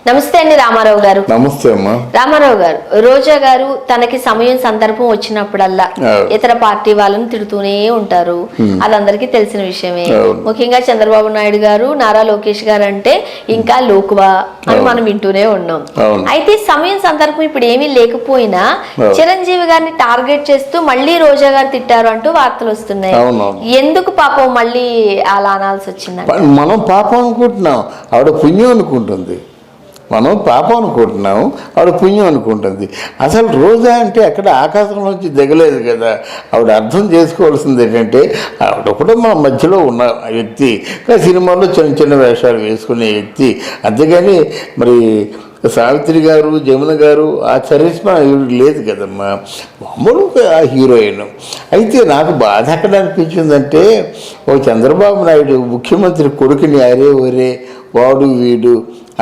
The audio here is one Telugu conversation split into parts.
నమస్తే అండి రామారావు గారు. నమస్తే అమ్మా. రామారావు గారు, రోజా గారు తనకి సమయం సందర్భం వచ్చినప్పుడల్లా ఇతర పార్టీ వాళ్ళని తిడుతూనే ఉంటారు. అదందరికీ తెలిసిన విషయమే. ముఖ్యంగా చంద్రబాబు నాయుడు గారు, నారా లోకేష్ గారు అంటే ఇంకా లోకువా అని మనం వింటూనే ఉన్నాం. అయితే సమయం సందర్భం ఇప్పుడు ఏమీ లేకపోయినా చిరంజీవి గారిని టార్గెట్ చేస్తూ మళ్ళీ రోజా గారు తిట్టారు అంటూ వార్తలు వస్తున్నాయి. ఎందుకు పాపం మళ్ళీ అలా అనాల్సి వచ్చింది? మనం పాపం అనుకుంటున్నాం, ఆవిడ పుణ్యం అనుకుంటుంది. మనం పాపం అనుకుంటున్నాము, ఆవిడ పుణ్యం అనుకుంటుంది. అసలు రోజా అంటే అక్కడ ఆకాశంలోంచి దిగలేదు కదా. ఆవిడ అర్థం చేసుకోవాల్సింది ఏంటంటే, ఆవిడ కూడా మన మధ్యలో ఉన్న వ్యక్తి, సినిమాలో చిన్న చిన్న వేషాలు వేసుకునే వ్యక్తి. అంతేగాని మరి సావిత్రి గారు, జమున గారు ఆ చరిష్మా లేదు కదమ్మా, మామూలుగా ఆ హీరోయిన్. అయితే నాకు బాధ ఎక్కడ అనిపించిందంటే, ఓ చంద్రబాబు నాయుడు ముఖ్యమంత్రి కొడుకుని అరే ఒరే వాడు వీడు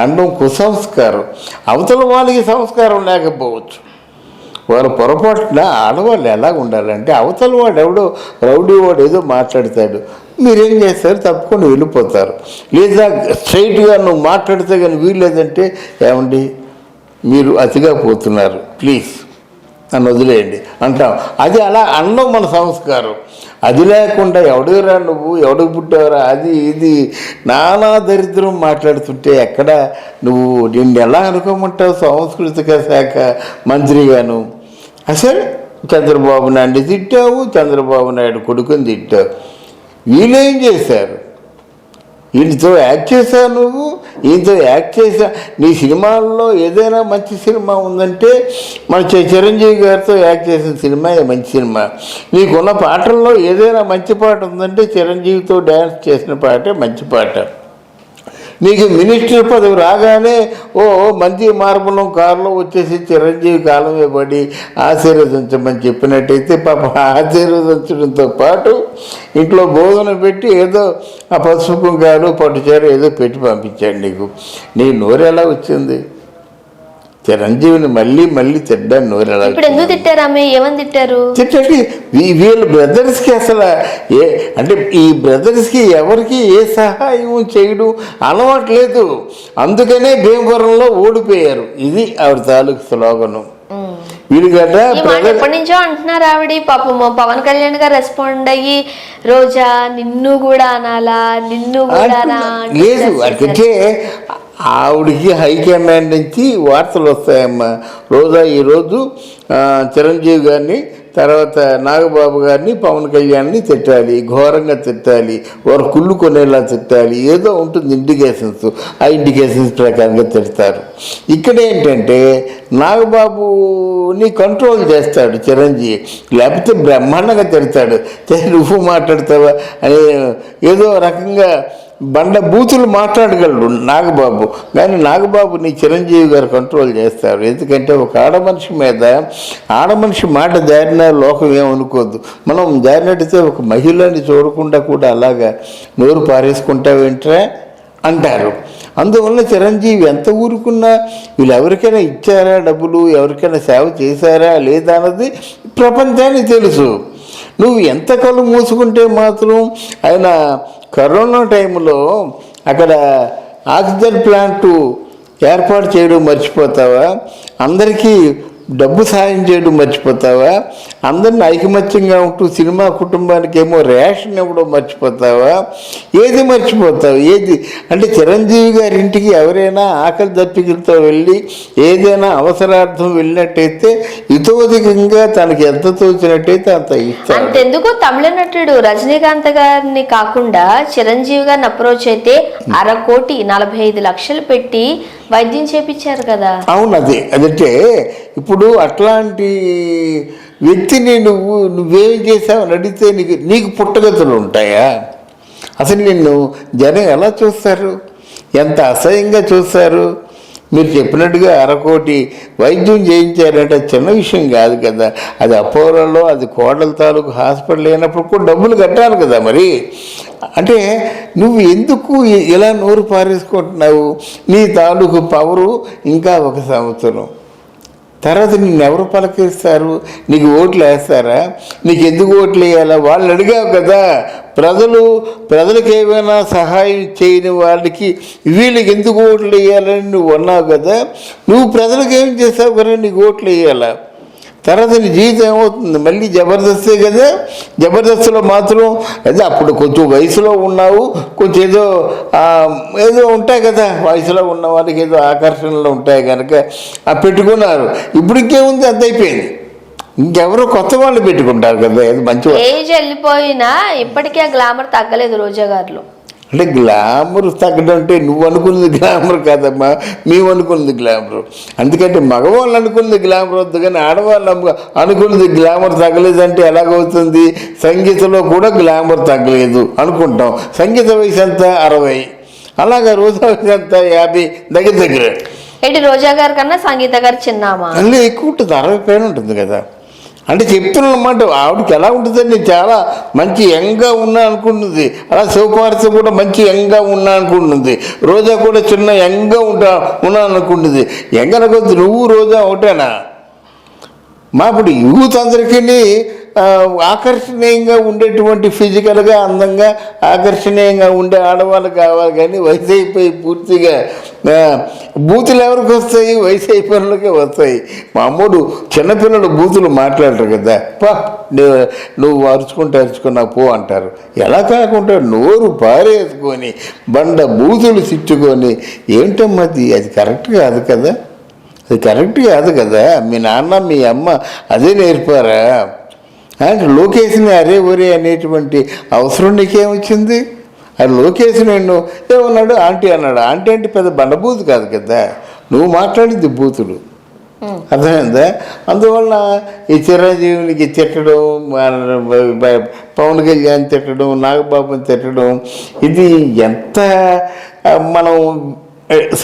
అనడం కుసంస్కారం. అవతల వాళ్ళకి సంస్కారం లేకపోవచ్చు, వారు పొరపాటున ఆడవాళ్ళు ఎలా ఉండాలంటే, అవతల వాడు ఎవడో రౌడీ వాడు ఏదో మాట్లాడతాడు, మీరేం చేస్తారు, తప్పుకొని వెళ్ళిపోతారు. లేదా స్ట్రైట్గా నువ్వు మాట్లాడితే కానీ వీల్లేదంటే, ఏమండి మీరు అతిగా పోతున్నారు, ప్లీజ్ నన్ను వదిలేయండి అంటాం. అది అలా అనడం మన సంస్కారం. అది లేకుండా ఎవడురా నువ్వు, ఎవడికి పుట్టావరా, అది ఇది నానా దరిద్రం మాట్లాడుతుంటే ఎక్కడ నువ్వు నిన్ను ఎలా అనుకోమంటావు సాంస్కృతిక శాఖ మంత్రిగాను? అసలు చంద్రబాబు నాయుడు తిట్టావు, చంద్రబాబు నాయుడు కొడుకుని తిట్టావు. వీళ్ళేం చేశారు? వీటితో యాక్ట్ చేశావు నువ్వు, ఈయనతో యాక్ట్ చేసా. నీ సినిమాల్లో ఏదైనా మంచి సినిమా ఉందంటే మన చిరంజీవి గారితో యాక్ట్ చేసిన సినిమా మంచి సినిమా. నీకున్న పాటల్లో ఏదైనా మంచి పాట ఉందంటే చిరంజీవితో డ్యాన్స్ చేసిన పాటే మంచి పాట. నీకు మినిస్టర్ పదవి రాగానే ఓ మంచి మార్బలం కారులో వచ్చేసి చిరంజీవి కాలమే పడి ఆశీర్వదించమని చెప్పినట్టయితే పాప ఆశీర్వదించడంతో పాటు ఇంట్లో భోజనం పెట్టి ఏదో ఆ పసుపు కుంకాలు పట్టుచీర ఏదో పెట్టి పంపించాడు నీకు. నీ నోరు ఎలా వచ్చింది? చిరంజీవిని మళ్ళీ మళ్ళీ తిడ్డాను నోరు ఎలా? ఎందుకు తిట్టారు? ఏమని తిట్టారు? తిట్టండి వీళ్ళ బ్రదర్స్కి అసలు అంటే ఈ బ్రదర్స్కి ఎవరికి ఏ సహాయం చేయడం అలవాట్లేదు. అందుకనే భీమవరంలో ఓడిపోయారు. ఇది ఆవిడ తాలూకు స్లోగను. ఎప్పటి నుంచో అంటున్నారు ఆవిడ. పాపం పవన్ కళ్యాణ్ గారు రెస్పాండ్ అయ్యి రోజా నిన్ను కూడా అనాలా, నిన్ను కూడా లేదు అంటే ఆవిడికి హైకమాండ్ నుంచి వార్తలు వస్తాయమ్మా. రోజా ఈరోజు చిరంజీవి గారిని, తర్వాత నాగబాబు గారిని, పవన్ కళ్యాణ్ని తిట్టాలి, ఘోరంగా తిట్టాలి, వారు కుళ్ళు కొనేలా తిట్టాలి, ఏదో ఉంటుంది ఇండికేషన్స్. ఆ ఇండికేషన్స్ ప్రకారంగా తిడతారు. ఇక్కడ ఏంటంటే నాగబాబుని కంట్రోల్ చేస్తాడు చిరంజీవి, లేకపోతే బ్రహ్మాండంగా తిడతాడు. నువ్వు మాట్లాడతావా అని ఏదో రకంగా బండ బూతులు మాట్లాడగలడు నాగబాబు. కానీ నాగబాబుని చిరంజీవి గారు కంట్రోల్ చేస్తారు. ఎందుకంటే ఒక ఆడమనిషి మీద ఆడమనిషి మాట జారిన లోకం ఏమనుకోద్దు. మనం జారినట్టయితే ఒక మహిళని చూడకుండా కూడా అలాగా నోరు పారేసుకుంటావేంట్రా అంటారు. అందువల్ల చిరంజీవి ఎంత ఊరుకున్నా వీళ్ళు ఎవరికైనా ఇచ్చారా డబ్బులు, ఎవరికైనా సేవ చేశారా లేదా అన్నది ప్రపంచానికి తెలుసు. నువ్వు ఎంత కళ్ళు మూసుకుంటే మాత్రం ఆయన కరోనా టైంలో అక్కడ ఆక్సిజన్ ప్లాంట్ ఏర్పాటు చేయడం మర్చిపోతావా? అందరికీ డబ్బు సాయం చేయడం మర్చిపోతావా? అందరిని ఐకమత్యంగా ఉంటూ సినిమా కుటుంబానికి ఏమో రేషన్ ఇవ్వడం మర్చిపోతావా? ఏది మర్చిపోతావు? ఏది అంటే చిరంజీవి గారి ఇంటికి ఎవరైనా ఆకలి దప్పికలతో వెళ్ళి ఏదైనా అవసరార్థం వెళ్ళినట్టయితే ఇతోధికంగా తనకి ఎంత తోచినట్టయితే అంత ఇస్తాడు. అంతెందుకు తమిళ నటుడు రజనీకాంత్ గారిని కాకుండా చిరంజీవి గారిని అప్రోచ్ అయితే 1,45 లక్షలు పెట్టి వైద్యం చేపించారు కదా. అవును, అదంటే ఇప్పుడు అట్లాంటి వ్యక్తిని నువ్వేం చేసావని అడిగితే నీకు పుట్టగతులు ఉంటాయా? అసలు నిన్ను జనం ఎలా చూస్తారు? ఎంత అసహ్యంగా చూస్తారు? మీరు చెప్పినట్టుగా 1 కోటి వైద్యం చేయించారంటే చిన్న విషయం కాదు కదా. అది అపోలోలో, అది కోడల తాలూకు హాస్పిటల్ అయినప్పుడు కూడా డబ్బులు కట్టాలి కదా. మరి అంటే నువ్వు ఎందుకు ఇలా నోరు పారేసుకుంటున్నావు? నీ తాలూకు పవరు ఇంకా 1 సంవత్సరం. తర్వాత నిన్ను ఎవరు పలకరిస్తారు? నీకు ఓట్లు వేస్తారా? నీకు ఎందుకు ఓట్లు వేయాలా? వాళ్ళు అడిగావు కదా. ప్రజలకు ఏమైనా సహాయం చేయని వాళ్ళకి వీళ్ళకి ఎందుకు ఓట్లు వేయాలని నువ్వు అన్నావు కదా. నువ్వు ప్రజలకు ఏం చేసావు కదా, నీకు ఓట్లు వేయాలా? తర్వాత నీ జీవితం ఏమవుతుంది? మళ్ళీ జబర్దస్తే కదా. జబర్దస్త్లో మాత్రం అదే అప్పుడు కొంచెం వయసులో ఉన్నావు, కొంచెం ఏదో ఉంటాయి కదా, వయసులో ఉన్న వాళ్ళకి ఏదో ఆకర్షణలు ఉంటాయి కనుక పెట్టుకున్నారు. ఇప్పుడు ఇంకేముంది, అంత అయిపోయింది. ఇంకెవరో కొత్త వాళ్ళు పెట్టుకుంటారు కదా. ఏదో మంచి ఏజ్ వెళ్ళిపోయినా ఇప్పటికీ ఆ గ్లామర్ తగ్గలేదు రోజా గారిలో. అంటే గ్లామర్ తగ్గడం అంటే నువ్వు అనుకున్నది గ్లామర్ కాదమ్మా, మేము అనుకున్నది గ్లామర్. అందుకంటే మగవాళ్ళు అనుకున్నది గ్లామర్ వద్దు, కానీ ఆడవాళ్ళు అనుకున్నది గ్లామర్ తగ్గలేదంటే ఎలాగవుతుంది? సంగీతంలో కూడా గ్లామర్ తగ్గలేదు అనుకుంటాం. సంగీత వయసు ఎంత? 60. అలాగే రోజా వయసు ఎంత? 50 దగ్గర. ఏంటి రోజా గారి కన్నా సంగీత గారు చిన్నామా? అన్నీ ఎక్కువ ఉంటుంది, 60 పైన ఉంటుంది కదా. అంటే చెప్తున్నమాట ఆవిడకి ఎలా ఉంటుందని. నేను చాలా మంచి యంగ్గా ఉన్నా అనుకుంటుంది. అలా శివపార్వతి కూడా మంచి యంగ్గా ఉన్నా అనుకుంటుంది. రోజా కూడా చిన్న యంగ్గా ఉన్నా అనుకుంటుంది. యంగ్ అనకొద్దు, నువ్వు రోజా ఒకటేనా? మా ఇప్పుడు యూత్ అందరికీ ఆకర్షణీయంగా ఉండేటువంటి ఫిజికల్గా అందంగా ఆకర్షణీయంగా ఉండే ఆడవాళ్ళు కావాలి, కానీ వయసు అయిపోయి పూర్తిగా బూతులు ఎవరికి వస్తాయి? వయసు అయిపోయినకే వస్తాయి. మా అమ్మడు చిన్నపిల్లలు బూతులు మాట్లాడరు కదా. నువ్వు అరుచుకున్నా పో అంటారు. ఎలా కాకుండా నోరు పారేసుకొని బండ బూతులు తిట్టుకొని ఏంటమ్మది? అది కరెక్ట్ కాదు కదా. అది కరెక్ట్ కాదు కదా. మీ నాన్న మీ అమ్మ అదే నేర్పారా? అంటే లోకేష్ని అరే ఒరే అనేటువంటి అవసరం నీకేమొచ్చింది? అది లోకేష్ నిన్ను ఏమన్నాడు? ఆంటీ అన్నాడు. ఆంటీ అంటే పెద్ద బండబూతు కాదు కదా, నువ్వు మాట్లాడింది బూతులు. అర్థమైందా? అందువల్ల ఈ చిరంజీవినికి తిట్టడం, పవన్ కళ్యాణ్ తిట్టడం, నాగబాబుని తిట్టడం, ఇది ఎంత మనం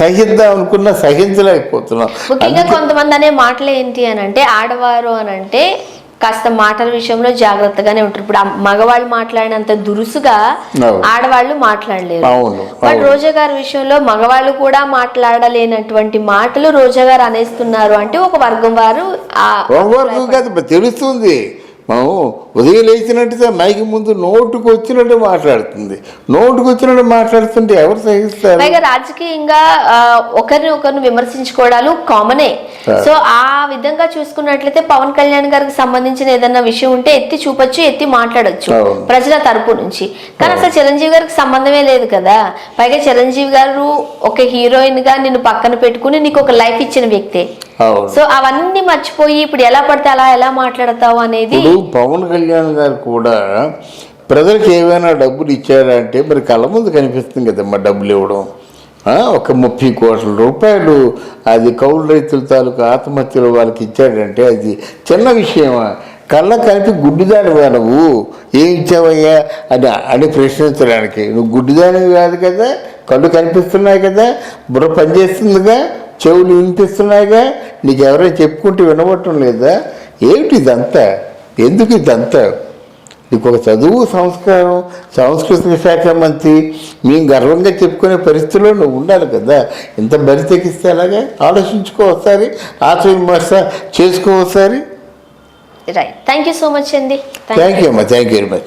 సహిద్దాం అనుకున్నా సహించలేకపోతున్నాం. ముఖ్యంగా కొంతమంది అనే మాటలు ఏంటి అని అంటే, ఆడవారు అని అంటే కాస్త మాటల విషయంలో జాగ్రత్తగానే ఉంటారు. ఇప్పుడు మగవాళ్ళు మాట్లాడినంత దురుసుగా ఆడవాళ్ళు మాట్లాడలేరు. బట్ రోజా గారి విషయంలో మగవాళ్ళు కూడా మాట్లాడలేనటువంటి మాటలు రోజా గారు అనేస్తున్నారు అంటే ఒక వర్గం వారు తెలుస్తుంది. మనం ఉదయం లేచినట్టుగా మైకి ముందు నోటుకు వచ్చినట్టు మాట్లాడుతుంటే ఎవరు సహిస్తారు? పైగా రాజకీయంగా ఒకరిని విమర్శించుకోవడాలు కామనే. సో ఆ విధంగా చూసుకున్నట్లయితే పవన్ కళ్యాణ్ గారికి సంబంధించిన ఏదన్నా విషయం ఉంటే ఎత్తి చూపొచ్చు, ఎత్తి మాట్లాడొచ్చు ప్రజల తరపు నుంచి. కానీ అసలు చిరంజీవి గారికి సంబంధమే లేదు కదా. పైగా చిరంజీవి గారు ఒక హీరోయిన్ గా నిన్ను పక్కన పెట్టుకుని నీకు ఒక లైఫ్ ఇచ్చిన వ్యక్తే. సో అవన్నీ మర్చిపోయి ఇప్పుడు ఎలా పడితే అలా ఎలా మాట్లాడతావు అనేది. పవన్ కళ్యాణ్ గారు కూడా ప్రజలకు ఏమైనా డబ్బులు ఇచ్చారంటే మరి కళ్ళ ముందు కనిపిస్తుంది కదమ్మా డబ్బులు ఇవ్వడం. ఒక 30 కోట్ల రూపాయలు అది కౌలు రైతుల తాలూకు ఆత్మహత్యలు వాళ్ళకి ఇచ్చాడంటే అది చిన్న విషయమా? కళ్ళ కలిపి గుడ్డిదానివా నువ్వు? ఏం ఇచ్చావయ్యా అని ప్రశ్నించడానికి. నువ్వు గుడ్డిదానివి కాదు కదా, కళ్ళు కనిపిస్తున్నాయి కదా, బుర్ర పనిచేస్తుందిగా, చెవులు వినిపిస్తున్నాయిగా, నీకు ఎవరైనా చెప్పుకుంటూ వినబట్టం లేదా? ఏమిటి ఇదంతా? ఎందుకు ఇదంతా? నీకు ఒక చదువు, సంస్కారం, సాంస్కృతిక శాఖ మంత్రి మేము గర్వంగా చెప్పుకునే పరిస్థితిలో నువ్వు ఉండాలి కదా. ఇంత బరి తెగిస్తే అలాగే ఆలోచించుకో ఒకసారి, ఆత్మవిమర్శ చేసుకో ఒకసారి. Right. Thank you so much అండి. థ్యాంక్ యూ అమ్మా. Thank you very much.